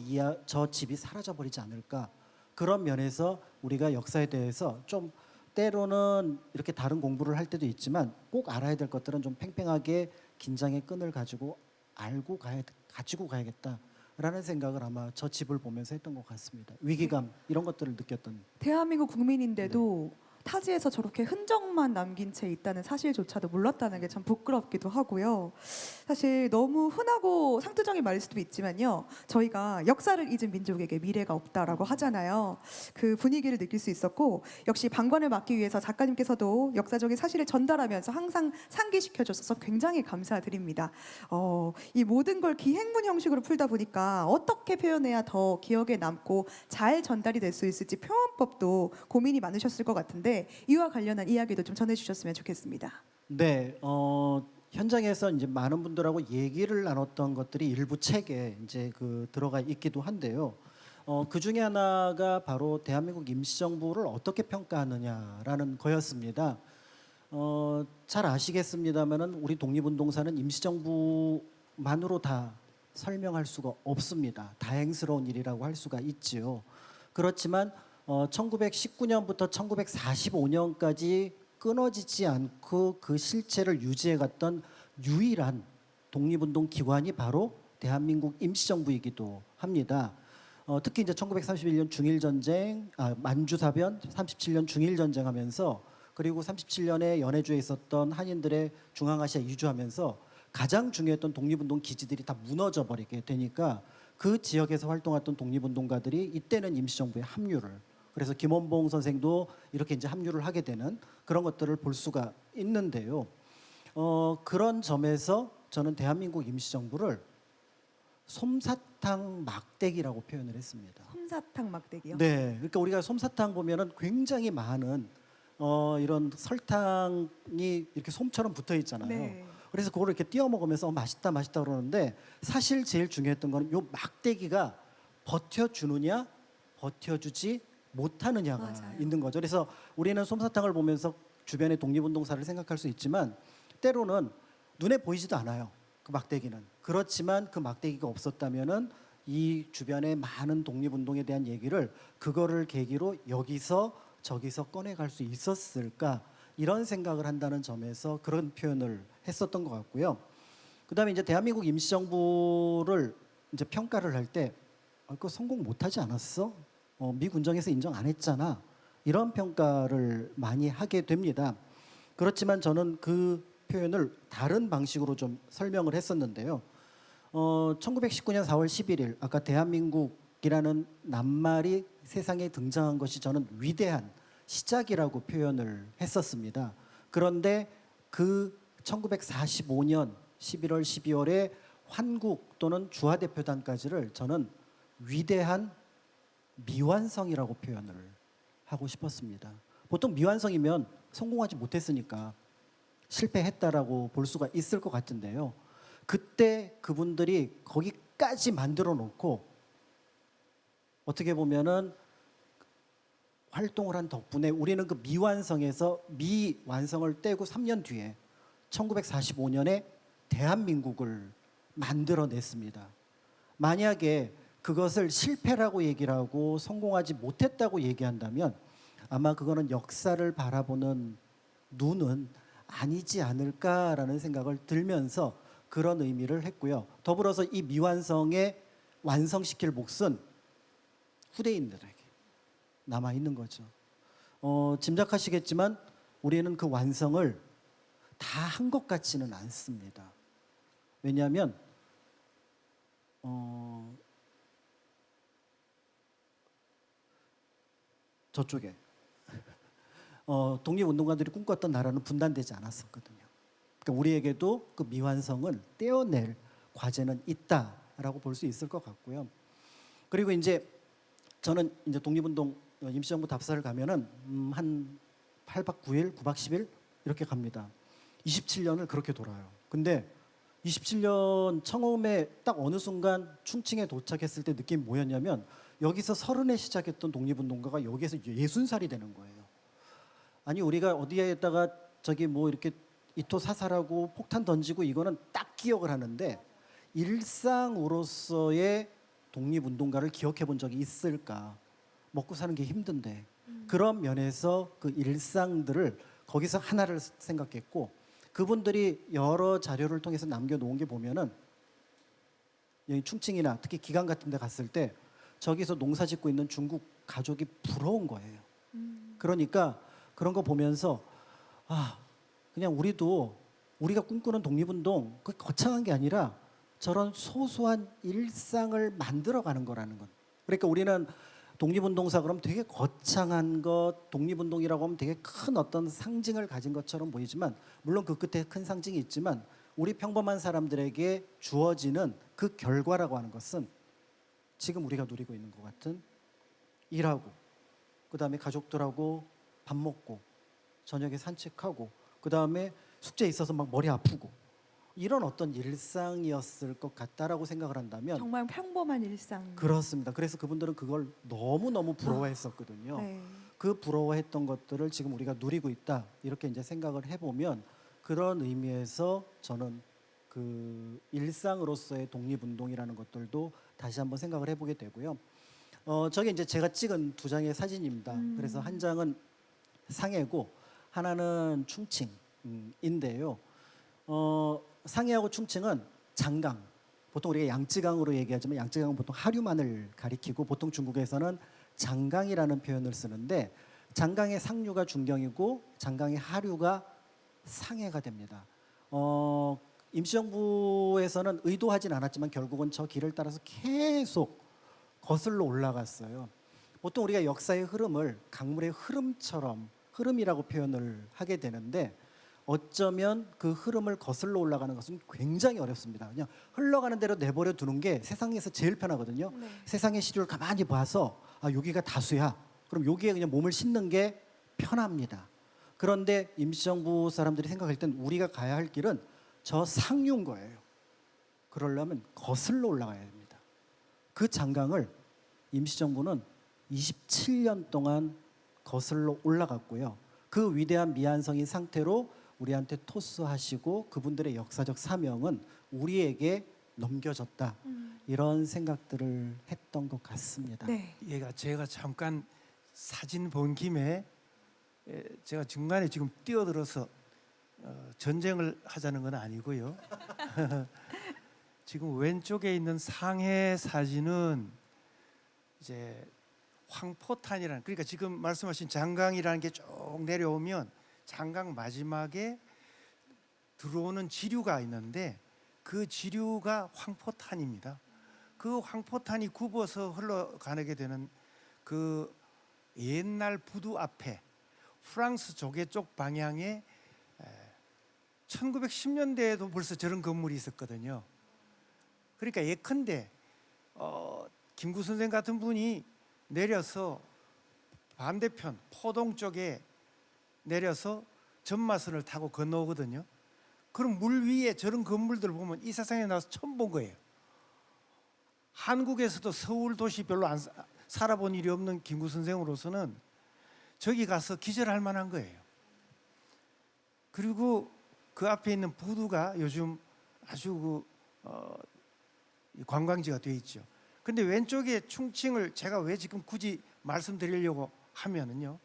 집이 사라져버리지 않을까 그런 면에서 우리가 역사에 대해서 좀 때로는 이렇게 다른 공부를 할 때도 있지만 꼭 알아야 될 것들은 좀 팽팽하게 긴장의 끈을 가지고 가지고 가야겠다라는 생각을 아마 저 집을 보면서 했던 것 같습니다. 위기감 이런 것들을 느꼈던. 대한민국 국민인데도 타지에서 저렇게 흔적만 남긴 채 있다는 사실조차도 몰랐다는 게 참 부끄럽기도 하고요. 사실 너무 흔하고 상투적인 말일 수도 있지만요. 저희가 역사를 잊은 민족에게 미래가 없다라고 하잖아요. 그 분위기를 느낄 수 있었고 역시 방관을 막기 위해서 작가님께서도 역사적인 사실을 전달하면서 항상 상기시켜 주셔서 굉장히 감사드립니다. 이 모든 걸 기행문 형식으로 풀다 보니까 어떻게 표현해야 더 기억에 남고 잘 전달이 될 수 있을지 표현법도 고민이 많으셨을 것 같은데 이와 관련한 이야기도 좀 전해주셨으면 좋겠습니다. 네, 현장에서 이제 많은 분들하고 얘기를 나눴던 것들이 일부 책에 이제 들어가 있기도 한데요. 그 중에 하나가 바로 대한민국 임시정부를 어떻게 평가하느냐라는 거였습니다. 잘 아시겠습니다만은 우리 독립운동사는 임시정부만으로 다 설명할 수가 없습니다. 다행스러운 일이라고 할 수가 있지요. 그렇지만 1919년부터 1945년까지 끊어지지 않고 그 실체를 유지해갔던 유일한 독립운동 기관이 바로 대한민국 임시정부이기도 합니다. 특히 이제 1931년 중일전쟁, 만주사변, 37년 중일전쟁하면서 그리고 37년에 연해주에 있었던 한인들의 중앙아시아 이주하면서 가장 중요했던 독립운동 기지들이 다 무너져 버리게 되니까 그 지역에서 활동했던 독립운동가들이 이때는 임시정부에 합류를 그래서 김원봉 선생도 이렇게 이제 합류를 하게 되는 그런 것들을 볼 수가 있는데요. 그런 점에서 저는 대한민국 임시정부를 솜사탕 막대기라고 표현을 했습니다. 솜사탕 막대기요? 네, 그러니까 우리가 솜사탕 보면은 굉장히 많은 이런 설탕이 이렇게 솜처럼 붙어 있잖아요. 네. 그래서 그거를 이렇게 띄워 먹으면서 맛있다 그러는데 사실 제일 중요했던 거는 요 막대기가 버텨주느냐 버텨주지 못하느냐가 맞아요. 있는 거죠. 그래서 우리는 솜사탕을 보면서 주변의 독립운동사를 생각할 수 있지만 때로는 눈에 보이지도 않아요. 그 막대기는. 그렇지만 그 막대기가 없었다면은 이 주변의 많은 독립운동에 대한 얘기를 그거를 계기로 여기서 저기서 꺼내갈 수 있었을까 이런 생각을 한다는 점에서 그런 표현을 했었던 것 같고요. 그다음에 이제 대한민국 임시정부를 이제 평가를 할 때 그거 성공 못하지 않았어? 미 군정에서 인정 안 했잖아. 이런 평가를 많이 하게 됩니다. 그렇지만 저는 그 표현을 다른 방식으로 좀 설명을 했었는데요. 1919년 4월 11일 아까 대한민국이라는 낱말이 세상에 등장한 것이 저는 위대한 시작이라고 표현을 했었습니다. 그런데 그 1945년 11월 12월에 환국 또는 주화대표단까지를 저는 위대한 미완성이라고 표현을 하고 싶었습니다. 보통 미완성이면 성공하지 못했으니까 실패했다라고 볼 수가 있을 것 같은데요. 그때 그분들이 거기까지 만들어 놓고 어떻게 보면은 활동을 한 덕분에 우리는 그 미완성에서 미완성을 떼고 3년 뒤에 1945년에 대한민국을 만들어냈습니다. 만약에 그것을 실패라고 얘기를 하고 성공하지 못했다고 얘기한다면 아마 그거는 역사를 바라보는 눈은 아니지 않을까라는 생각을 들면서 그런 의미를 했고요. 더불어서 이 미완성에 완성시킬 몫은 후대인들에게 남아 있는 거죠. 짐작하시겠지만 우리는 그 완성을 다 한 것 같지는 않습니다. 왜냐하면 저쪽에 독립운동가들이 꿈꿨던 나라는 분단되지 않았었거든요. 그러니까 우리에게도 그 미완성을 떼어낼 과제는 있다라고 볼 수 있을 것 같고요. 그리고 이제 저는 이제 독립운동 임시정부 답사를 가면은 한 8박 9일, 9박 10일 이렇게 갑니다. 27년을 그렇게 돌아요. 근데 27년 처음에 딱 어느 순간 충칭에 도착했을 때 느낌이 뭐였냐면 여기서 30에 시작했던 독립운동가가 여기에서 60살이 되는 거예요. 아니 우리가 어디에다가 저기 뭐 이렇게 이토 사살하고 폭탄 던지고 이거는 딱 기억을 하는데 일상으로서의 독립운동가를 기억해 본 적이 있을까? 먹고 사는 게 힘든데 그런 면에서 그 일상들을 거기서 하나를 생각했고 그분들이 여러 자료를 통해서 남겨놓은 게 보면은 여기 충칭이나 특히 기강 같은 데 갔을 때 저기서 농사 짓고 있는 중국 가족이 부러운 거예요. 그러니까 그런 거 보면서 그냥 우리가 꿈꾸는 독립운동 그 거창한 게 아니라 저런 소소한 일상을 만들어가는 거라는 것. 그러니까 우리는 독립운동사 그럼 되게 거창한 것, 독립운동이라고 하면 되게 큰 어떤 상징을 가진 것처럼 보이지만 물론 그 끝에 큰 상징이 있지만 우리 평범한 사람들에게 주어지는 그 결과라고 하는 것은 지금 우리가 누리고 있는 것 같은 일하고 그다음에 가족들하고 밥 먹고 저녁에 산책하고 그다음에 숙제 있어서 막 머리 아프고 이런 어떤 일상이었을 것 같다라고 생각을 한다면 정말 평범한 일상. 그렇습니다. 그래서 그분들은 그걸 너무너무 부러워했었거든요. 네. 그 부러워했던 것들을 지금 우리가 누리고 있다. 이렇게 이제 생각을 해보면 그런 의미에서 저는 그 일상으로서의 독립운동이라는 것들도 다시 한번 생각을 해보게 되고요. 저게 이제 제가 찍은 두 장의 사진입니다. 그래서 한 장은 상해고 하나는 충칭인데요. 상해하고 충칭은 장강. 보통 우리가 양쯔강으로 얘기하지만 양쯔강은 보통 하류만을 가리키고 보통 중국에서는 장강이라는 표현을 쓰는데 장강의 상류가 중경이고 장강의 하류가 상해가 됩니다. 임시정부에서는 의도하진 않았지만 결국은 저 길을 따라서 계속 거슬러 올라갔어요. 보통 우리가 역사의 흐름을 강물의 흐름이라고 표현을 하게 되는데 어쩌면 그 흐름을 거슬러 올라가는 것은 굉장히 어렵습니다. 그냥 흘러가는 대로 내버려 두는 게 세상에서 제일 편하거든요. 네. 세상의 시류를 가만히 봐서 여기가 다수야. 그럼 여기에 그냥 몸을 싣는 게 편합니다. 그런데 임시정부 사람들이 생각할 땐 우리가 가야 할 길은 저 상류인 거예요. 그러려면 거슬러 올라가야 됩니다. 그 장강을 임시정부는 27년 동안 거슬러 올라갔고요. 그 위대한 미완성인 상태로 우리한테 토스하시고 그분들의 역사적 사명은 우리에게 넘겨졌다. 이런 생각들을 했던 것 같습니다. 네. 제가 잠깐 사진 본 김에 제가 중간에 지금 뛰어들어서 전쟁을 하자는 건 아니고요. 지금 왼쪽에 있는 상해 사진은 이제 황포탄이라는 그러니까 지금 말씀하신 장강이라는 게 쭉 내려오면 장강 마지막에 들어오는 지류가 있는데 그 지류가 황포탄입니다. 그 황포탄이 굽어서 흘러가게 되는 그 옛날 부두 앞에 프랑스 조개 쪽 방향에 1910년대에도 벌써 저런 건물이 있었거든요. 그러니까 예컨대 김구 선생 같은 분이 내려서 반대편 포동 쪽에 내려서 전마선을 타고 건너오거든요. 그럼 물 위에 저런 건물들을 보면 이 세상에 나와서 처음 본 거예요. 한국에서도 서울 도시 별로 안 살아본 일이 없는 김구 선생으로서는 저기 가서 기절할 만한 거예요. 그리고 그 앞에 있는 부두가 요즘 아주 관광지가 되어 있죠. 근데 왼쪽에 충칭을 제가 왜 지금 굳이 말씀드리려고 하면은요,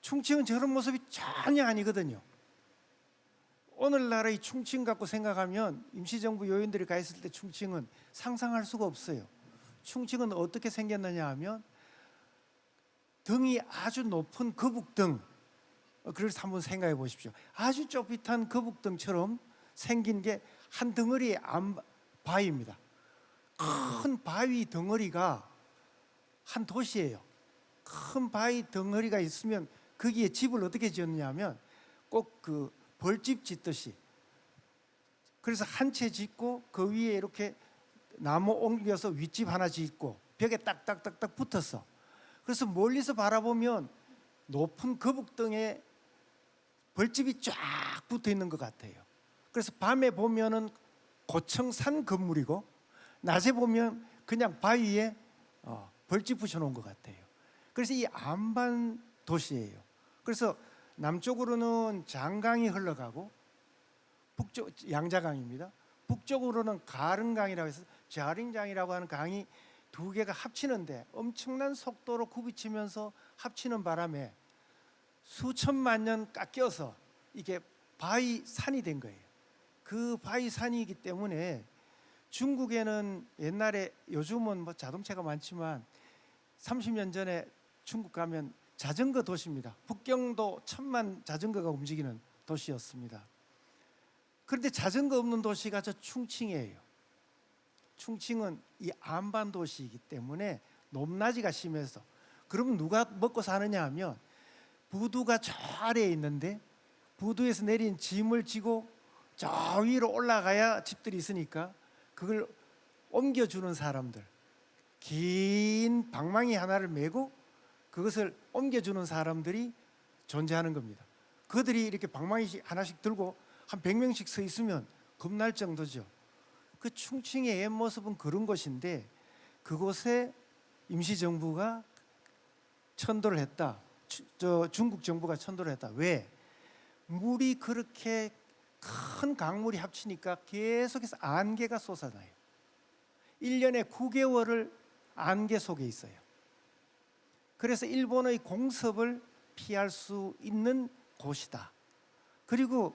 충칭은 저런 모습이 전혀 아니거든요. 오늘날의 충칭 갖고 생각하면 임시정부 요인들이 가 있을 때 충칭은 상상할 수가 없어요. 충칭은 어떻게 생겼느냐 하면 등이 아주 높은 거북등, 그래서 한번 생각해 보십시오. 아주 좁깃한 거북등처럼 생긴 게 한 덩어리의 바위입니다. 큰 바위 덩어리가 한 도시예요. 큰 바위 덩어리가 있으면 거기에 집을 어떻게 지었냐면 꼭 그 벌집 짓듯이, 그래서 한 채 짓고 그 위에 이렇게 나무 옮겨서 윗집 하나 짓고 벽에 딱딱딱딱 붙었어. 그래서 멀리서 바라보면 높은 거북등에 벌집이 쫙 붙어 있는 것 같아요. 그래서 밤에 보면은 고층산 건물이고 낮에 보면 그냥 바위에 벌집 붙여놓은 것 같아요. 그래서 이 안반 도시예요. 그래서 남쪽으로는 장강이 흘러가고 북쪽 양자강입니다. 북쪽으로는 가른강이라고 해서 자링장이라고 하는 강이 두 개가 합치는데 엄청난 속도로 굽이치면서 합치는 바람에 수천만 년 깎여서 이게 바위산이 된 거예요. 그 바위산이기 때문에 중국에는 옛날에, 요즘은 뭐 자동차가 많지만 30년 전에 중국 가면 자전거 도시입니다. 북경도 1000만 자전거가 움직이는 도시였습니다. 그런데 자전거 없는 도시가 저 충칭이에요. 충칭은 이 안반 도시이기 때문에 높낮이가 심해서, 그러면 누가 먹고 사느냐 하면 부두가 저 아래에 있는데 부두에서 내린 짐을 지고 저 위로 올라가야 집들이 있으니까 그걸 옮겨주는 사람들, 긴 방망이 하나를 메고 그것을 옮겨주는 사람들이 존재하는 겁니다. 그들이 이렇게 방망이 하나씩 들고 한 100명씩 서 있으면 겁날 정도죠. 그 충칭의 옛 모습은 그런 것인데 그곳에 임시정부가 천도를 했다. 중국 정부가 천도를 했다. 왜? 물이 그렇게 큰 강물이 합치니까 계속해서 안개가 솟아나요. 1년에 9개월을 안개 속에 있어요. 그래서 일본의 공습을 피할 수 있는 곳이다. 그리고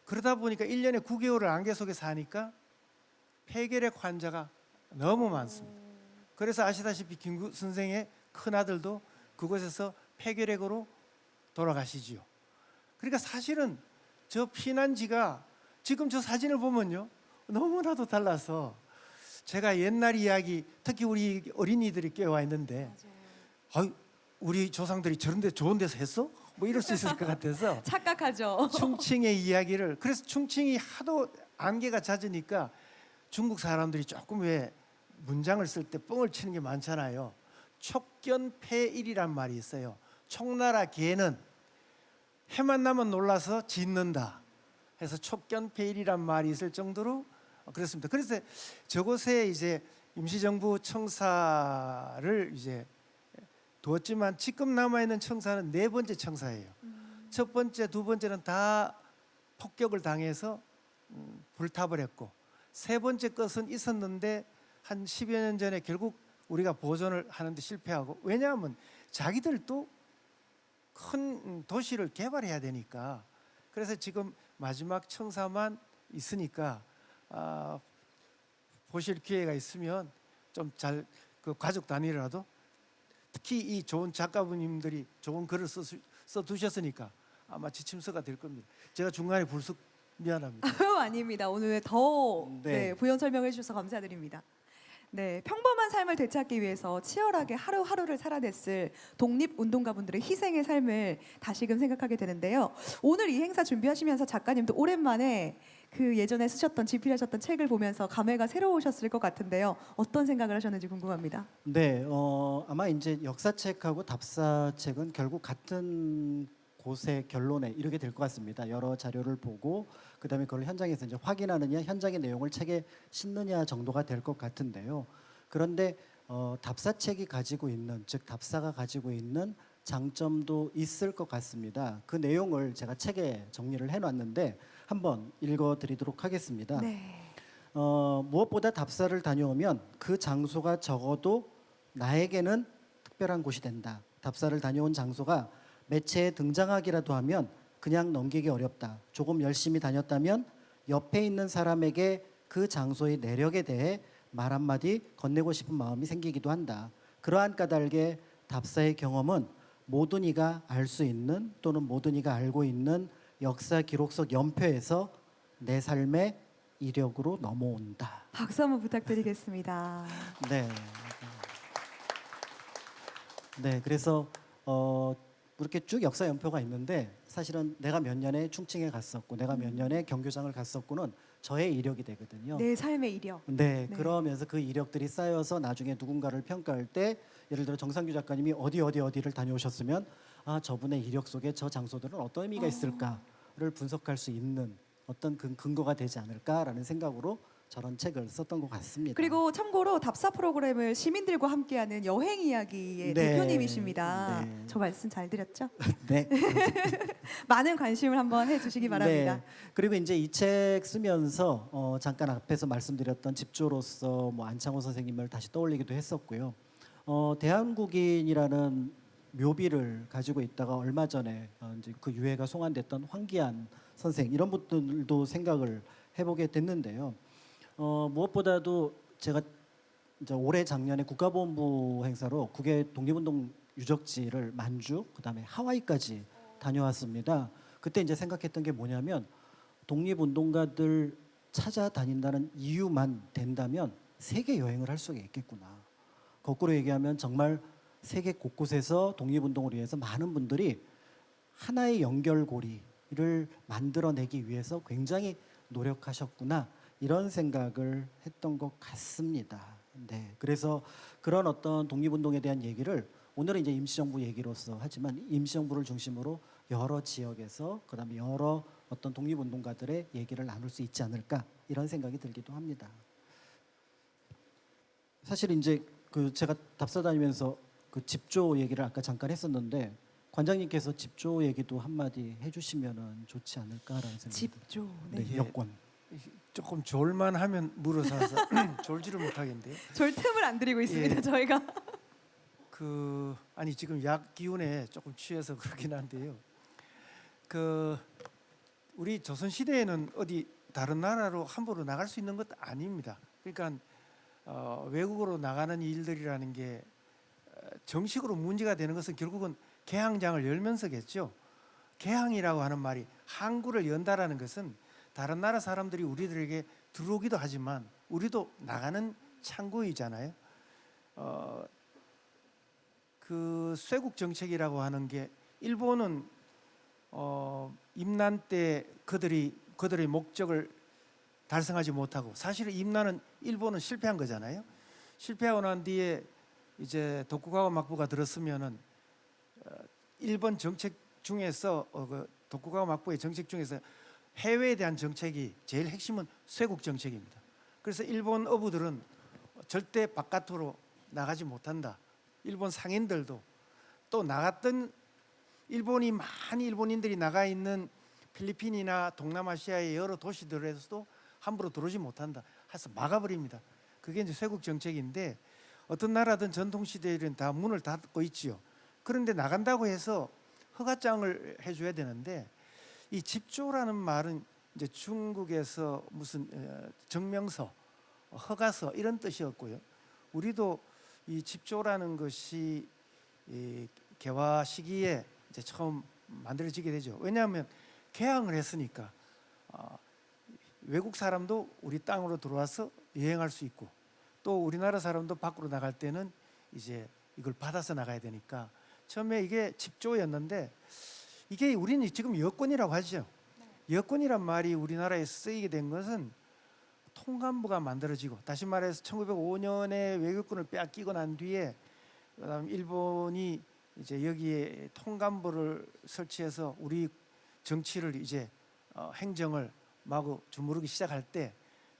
그러다 보니까 1년에 9개월을 안개 속에 사니까 폐결핵 환자가 너무 많습니다. 그래서 아시다시피 김구 선생의 큰아들도 그곳에서 폐결핵으로 돌아가시지요. 그러니까 사실은 저 피난지가 지금 저 사진을 보면요, 너무나도 달라서 제가 옛날 이야기, 특히 우리 어린이들이 껴와 있는데 우리 조상들이 저런 데 좋은 데서 했어? 뭐 이럴 수 있을 것 같아서 착각하죠. 충칭의 이야기를, 그래서 충칭이 하도 안개가 잦으니까 중국 사람들이 조금 왜 문장을 쓸 때 뻥을 치는 게 많잖아요. 촉견폐일이란 말이 있어요. 촉나라 개는 해만 나면 놀라서 짖는다 해서 촉견폐일이란 말이 있을 정도로 그렇습니다. 그래서 저곳에 이제 임시정부 청사를 이제 두었지만 지금 남아있는 청사는 4번째 청사예요. 첫 번째, 두 번째는 다 폭격을 당해서 불타버렸고, 세 번째 것은 있었는데 한 10여 년 전에 결국 우리가 보존을 하는데 실패하고, 왜냐하면 자기들도 큰 도시를 개발해야 되니까. 그래서 지금 마지막 청사만 있으니까 보실 기회가 있으면 좀 잘 그 가족 단위라도, 특히 이 좋은 작가분님들이 좋은 글을 써두셨으니까 아마 지침서가 될 겁니다. 제가 중간에 불쑥 미안합니다. 아닙니다. 오늘 더 네. 부연 설명해 주셔서 감사드립니다. 네, 평범한 삶을 되찾기 위해서 치열하게 하루하루를 살아냈을 독립운동가분들의 희생의 삶을 다시금 생각하게 되는데요. 오늘 이 행사 준비하시면서 작가님도 오랜만에 그 예전에 쓰셨던 집필하셨던 책을 보면서 감회가 새로우셨을 것 같은데요. 어떤 생각을 하셨는지 궁금합니다. 네, 아마 이제 역사책하고 답사책은 결국 같은 곳의 결론에 이르게 될 것 같습니다. 여러 자료를 보고 그다음에 그걸 현장에서 이제 확인하느냐, 현장의 내용을 책에 싣느냐 정도가 될 것 같은데요. 그런데 답사책이 가지고 있는, 즉 답사가 가지고 있는 장점도 있을 것 같습니다. 그 내용을 제가 책에 정리를 해놨는데 한번 읽어드리도록 하겠습니다. 네. 무엇보다 답사를 다녀오면 그 장소가 적어도 나에게는 특별한 곳이 된다. 답사를 다녀온 장소가 매체에 등장하기라도 하면 그냥 넘기기 어렵다. 조금 열심히 다녔다면 옆에 있는 사람에게 그 장소의 내력에 대해 말 한마디 건네고 싶은 마음이 생기기도 한다. 그러한 까닭에 답사의 경험은 모든 이가 알 수 있는 또는 모든 이가 알고 있는 역사 기록 속 연표에서 내 삶의 이력으로 넘어온다. 박수 한번 부탁드리겠습니다. 네. 네, 그래서 이렇게 쭉 역사 연표가 있는데 사실은 내가 몇 년에 충칭에 갔었고 내가 몇 년에 경교장을 갔었고는 저의 이력이 되거든요. 내 삶의 이력. 네, 네. 그러면서 그 이력들이 쌓여서 나중에 누군가를 평가할 때 예를 들어 정상규 작가님이 어디를 다녀오셨으면 아 저분의 이력 속에 저 장소들은 어떤 의미가 있을까를 분석할 수 있는 어떤 근거가 되지 않을까라는 생각으로 저런 책을 썼던 것 같습니다. 그리고 참고로 답사 프로그램을 시민들과 함께하는 여행 이야기의 네. 대표님이십니다. 네. 저 말씀 잘 드렸죠? 네. 많은 관심을 한번 해주시기 바랍니다. 네. 그리고 이제 이 책 쓰면서 잠깐 앞에서 말씀드렸던 집조로서 뭐 안창호 선생님을 다시 떠올리기도 했었고요. 대한국인이라는 묘비를 가지고 있다가 얼마 전에 이제 그 유해가 송환됐던 황기안 선생 이런 분들도 생각을 해보게 됐는데요. 무엇보다도 제가 이제 올해 작년에 국가보훈부 행사로 국외 독립운동 유적지를 만주 그다음에 하와이까지 다녀왔습니다. 그때 이제 생각했던 게 뭐냐면 독립운동가들 찾아다닌다는 이유만 된다면 세계 여행을 할 수가 있겠구나. 거꾸로 얘기하면 정말 세계 곳곳에서 독립운동을 위해서 많은 분들이 하나의 연결고리를 만들어내기 위해서 굉장히 노력하셨구나. 이런 생각을 했던 것 같습니다. 네, 그래서 그런 어떤 독립운동에 대한 얘기를 오늘은 이제 임시정부 얘기로서 하지만 임시정부를 중심으로 여러 지역에서 그다음에 여러 어떤 독립운동가들의 얘기를 나눌 수 있지 않을까 이런 생각이 들기도 합니다. 사실 이제 그 제가 답사 다니면서 그 집조 얘기를 아까 잠깐 했었는데 관장님께서 집조 얘기도 한마디 해주시면은 좋지 않을까라는 생각이 집조. 네, 네. 여권. 조금 졸만 하면 물어서서 졸지를 못하겠는데요. 졸 틈을 안 드리고 있습니다. 예. 저희가. 아니 지금 약 기운에 조금 취해서 그렇긴 한데요. 우리 조선 시대에는 어디 다른 나라로 함부로 나갈 수 있는 것도 아닙니다. 그러니까 외국으로 나가는 일들이라는 게 정식으로 문제가 되는 것은 결국은 개항장을 열면서겠죠. 개항이라고 하는 말이 항구를 연다라는 것은 다른 나라 사람들이 우리들에게 들어오기도 하지만 우리도 나가는 창구이잖아요. 그 쇄국 정책이라고 하는 게 일본은 임난 때 그들의 목적을 달성하지 못하고 사실은 임난은 일본은 실패한 거잖아요. 실패하고 난 뒤에 이제 도쿠가와 막부가 들었으면은 일본 정책 중에서 그 도쿠가와 막부의 정책 중에서 해외에 대한 정책이 제일 핵심은 쇄국 정책입니다. 그래서 일본 어부들은 절대 바깥으로 나가지 못한다. 일본 상인들도 또 나갔던 많이 일본인들이 나가 있는 필리핀이나 동남아시아의 여러 도시들에서도 함부로 들어오지 못한다. 해서 막아버립니다. 그게 이제 쇄국 정책인데 어떤 나라든 전통시대에는 다 문을 닫고 있지요. 그런데 나간다고 해서 허가장을 해줘야 되는데 이 집조라는 말은 이제 중국에서 무슨 정명서, 허가서 이런 뜻이었고요. 우리도 이 집조라는 것이 이 개화 시기에 이제 처음 만들어지게 되죠. 왜냐하면 개항을 했으니까 외국 사람도 우리 땅으로 들어와서 여행할 수 있고 또 우리나라 사람도 밖으로 나갈 때는 이제 이걸 받아서 나가야 되니까 처음에 이게 집조였는데 이게 우리는 지금 여권이라고 하죠. 여권이란 말이 우리나라에 쓰이게 된 것은 통감부가 만들어지고, 다시 말해서 1905년에 외교권을 빼앗기고 난 뒤에 그다음 일본이 이제 여기에 통감부를 설치해서 우리 정치를 이제 행정을 마구 주무르기 시작할 때,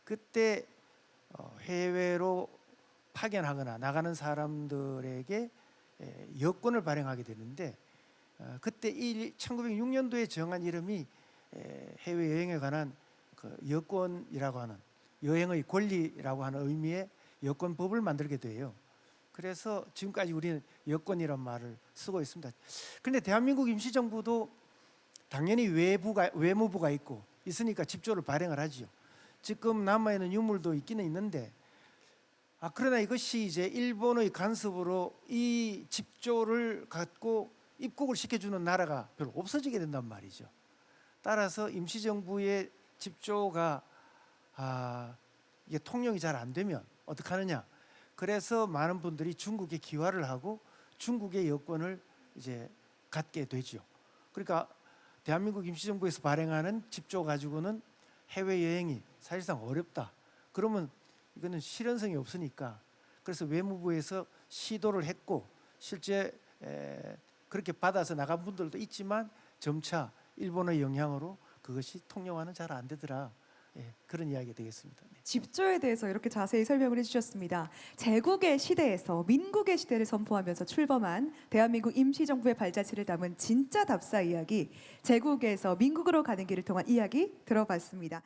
그때 해외로 파견하거나 나가는 사람들에게 여권을 발행하게 되는데, 그때 1906년도에 정한 이름이 해외 여행에 관한 그 여권이라고 하는, 여행의 권리라고 하는 의미의 여권법을 만들게 돼요. 그래서 지금까지 우리는 여권이란 말을 쓰고 있습니다. 그런데 대한민국 임시정부도 당연히 외무부가 있으니까 집조를 발행을 하지요. 지금 남아 있는 유물도 있기는 있는데, 그러나 이것이 이제 일본의 간섭으로 이 집조를 갖고 입국을 시켜주는 나라가 별로 없어지게 된단 말이죠. 따라서 임시정부의 집조가 이게 통용이 잘 안 되면 어떡하느냐. 그래서 많은 분들이 중국에 기화를 하고 중국의 여권을 이제 갖게 되죠. 그러니까 대한민국 임시정부에서 발행하는 집조 가지고는 해외 여행이 사실상 어렵다. 그러면 이거는 실현성이 없으니까, 그래서 외무부에서 시도를 했고 실제 그렇게 받아서 나간 분들도 있지만 점차 일본의 영향으로 그것이 통용화는 잘 안 되더라. 그런 이야기가 되겠습니다. 네. 집조에 대해서 이렇게 자세히 설명을 해주셨습니다. 제국의 시대에서 민국의 시대를 선포하면서 출범한 대한민국 임시정부의 발자취를 담은 진짜 답사 이야기, 제국에서 민국으로 가는 길을 통한 이야기 들어봤습니다.